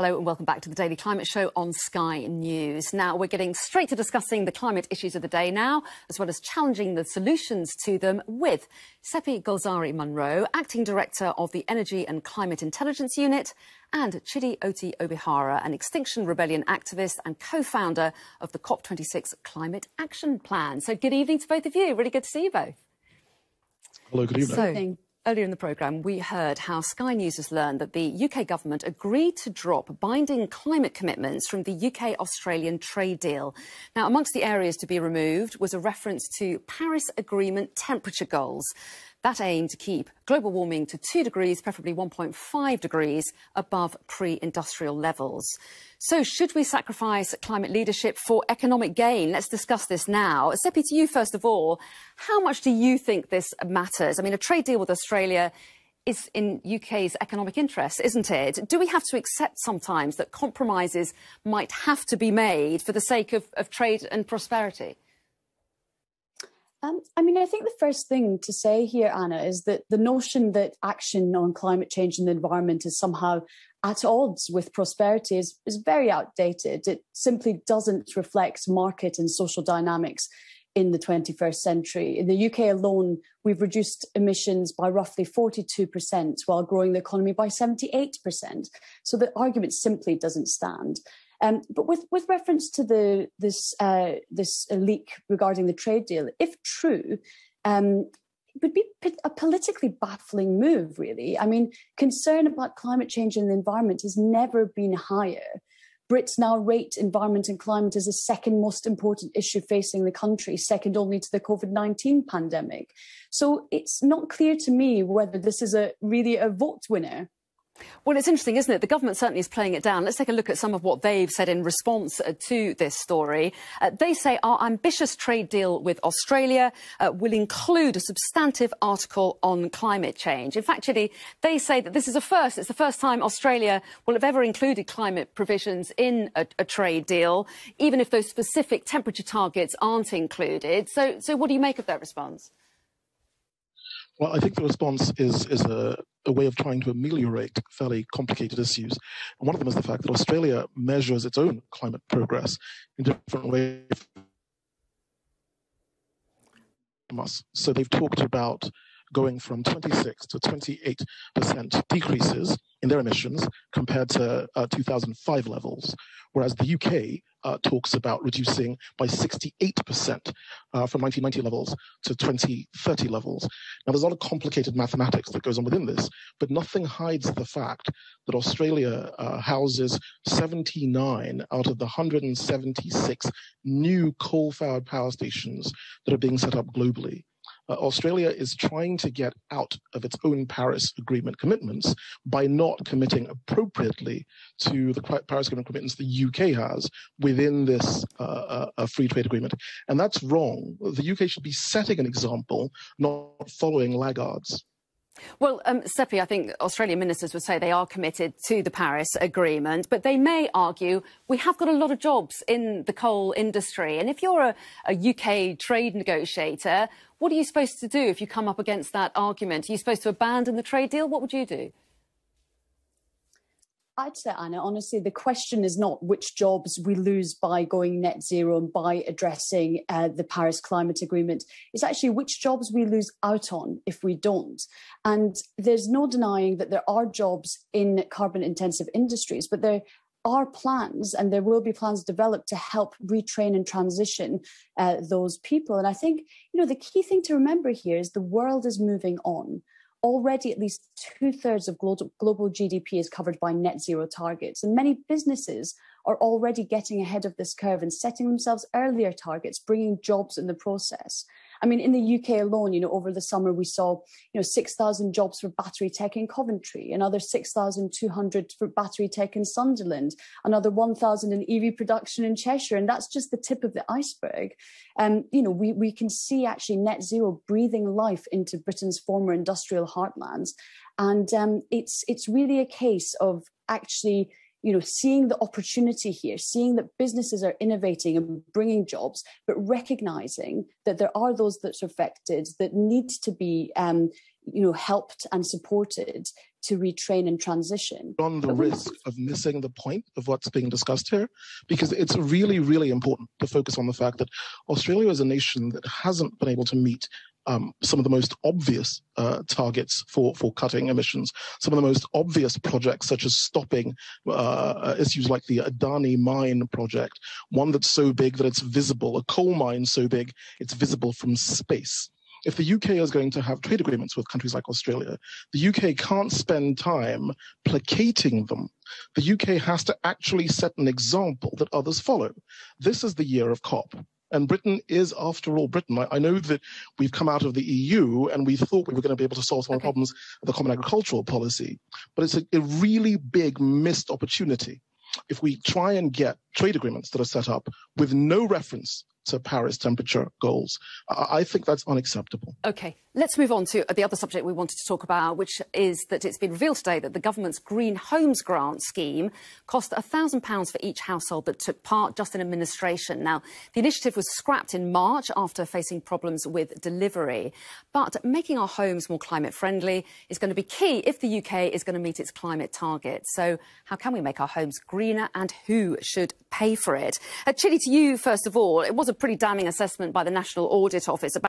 Hello and welcome back to the Daily Climate Show on Sky News. Now, we're getting straight to discussing the climate issues of the day now, as well as challenging the solutions to them with Seppi Golzari-Munro, Acting Director of the Energy and Climate Intelligence Unit, and Chidi Oti-obihara, an Extinction Rebellion activist and co-founder of the COP26 Climate Action Plan. So good evening to both of you. Really good to see you both. Hello, good evening. Earlier in the programme, we heard how Sky News has learned that the UK government agreed to drop binding climate commitments from the UK-Australian trade deal. Now, amongst the areas to be removed was a reference to Paris Agreement temperature goals. That aim to keep global warming to 2 degrees, preferably 1.5 degrees, above pre-industrial levels. So should we sacrifice climate leadership for economic gain? Let's discuss this now. Seppi, to you first of all, how much do you think this matters? I mean, a trade deal with Australia is in UK's economic interest, isn't it? Do we have to accept sometimes that compromises might have to be made for the sake of trade and prosperity? I think the first thing to say here, Anna, is that the notion that action on climate change and the environment is somehow at odds with prosperity is very outdated. It simply doesn't reflect market and social dynamics in the 21st century. In the UK alone, we've reduced emissions by roughly 42% while growing the economy by 78%. So the argument simply doesn't stand. But with reference to this leak regarding the trade deal, if true, it would be a politically baffling move, really. I mean, concern about climate change and the environment has never been higher. Brits now rate environment and climate as the second most important issue facing the country, second only to the COVID-19 pandemic. So it's not clear to me whether this is really a vote winner. Well, it's interesting, isn't it? The government certainly is playing it down. Let's take a look at some of what they've said in response to this story. They say our ambitious trade deal with Australia will include a substantive article on climate change. In fact, Chidi, they say that this is a first. It's the first time Australia will have ever included climate provisions in a trade deal, even if those specific temperature targets aren't included. So what do you make of that response? Well, I think the response is a way of trying to ameliorate fairly complicated issues. And one of them is the fact that Australia measures its own climate progress in different ways from us. So they've talked about going from 26 to 28% decreases in their emissions compared to 2005 levels, whereas the UK talks about reducing by 68% from 1990 levels to 2030 levels. Now, there's a lot of complicated mathematics that goes on within this, but nothing hides the fact that Australia houses 79 out of the 176 new coal-fired power stations that are being set up globally. Australia is trying to get out of its own Paris Agreement commitments by not committing appropriately to the Paris Agreement commitments the UK has within this free trade agreement. And that's wrong. The UK should be setting an example, not following laggards. Well, Seppi, I think Australian ministers would say they are committed to the Paris Agreement, but they may argue we have got a lot of jobs in the coal industry. And if you're a UK trade negotiator, what are you supposed to do if you come up against that argument? Are you supposed to abandon the trade deal? What would you do? I'd say, Anna, honestly, the question is not which jobs we lose by going net zero and by addressing the Paris Climate Agreement. It's actually which jobs we lose out on if we don't. And there's no denying that there are jobs in carbon-intensive industries, but there are plans, and there will be plans developed to help retrain and transition those people. And I think, the key thing to remember here is the world is moving on. Already, at least 2/3 of global GDP is covered by net zero targets. And many businesses are already getting ahead of this curve and setting themselves earlier targets, bringing jobs in the process. I mean, in the UK alone, over the summer, we saw, 6,000 jobs for battery tech in Coventry, another 6,200 for battery tech in Sunderland, another 1,000 in EV production in Cheshire. And that's just the tip of the iceberg. We can see actually net zero breathing life into Britain's former industrial heartlands. And it's really a case of actually seeing the opportunity here, seeing that businesses are innovating and bringing jobs, but recognizing that there are those that are affected that need to be helped and supported to retrain and transition. On the risk of missing the point of what's being discussed here, because it's really, really important to focus on the fact that Australia is a nation that hasn't been able to meet some of the most obvious targets for cutting emissions, some of the most obvious projects, such as stopping issues like the Adani mine project, one that's so big that it's visible, a coal mine so big it's visible from space. If the UK is going to have trade agreements with countries like Australia, the UK can't spend time placating them. The UK has to actually set an example that others follow. This is the year of COP. And Britain is, after all, Britain. I know that we've come out of the EU and we thought we were going to be able to solve some of the problems of the common agricultural policy. But it's a really big missed opportunity if we try and get trade agreements that are set up with no reference to Paris temperature goals. I think that's unacceptable. OK, let's move on to the other subject we wanted to talk about, which is that it's been revealed today that the government's Green Homes Grant scheme cost £1,000 for each household that took part just in administration. Now, the initiative was scrapped in March after facing problems with delivery. But making our homes more climate friendly is going to be key if the UK is going to meet its climate targets. So how can we make our homes greener and who should pay for it? Chidi, to you, first of all, it was a pretty damning assessment by the National Audit Office about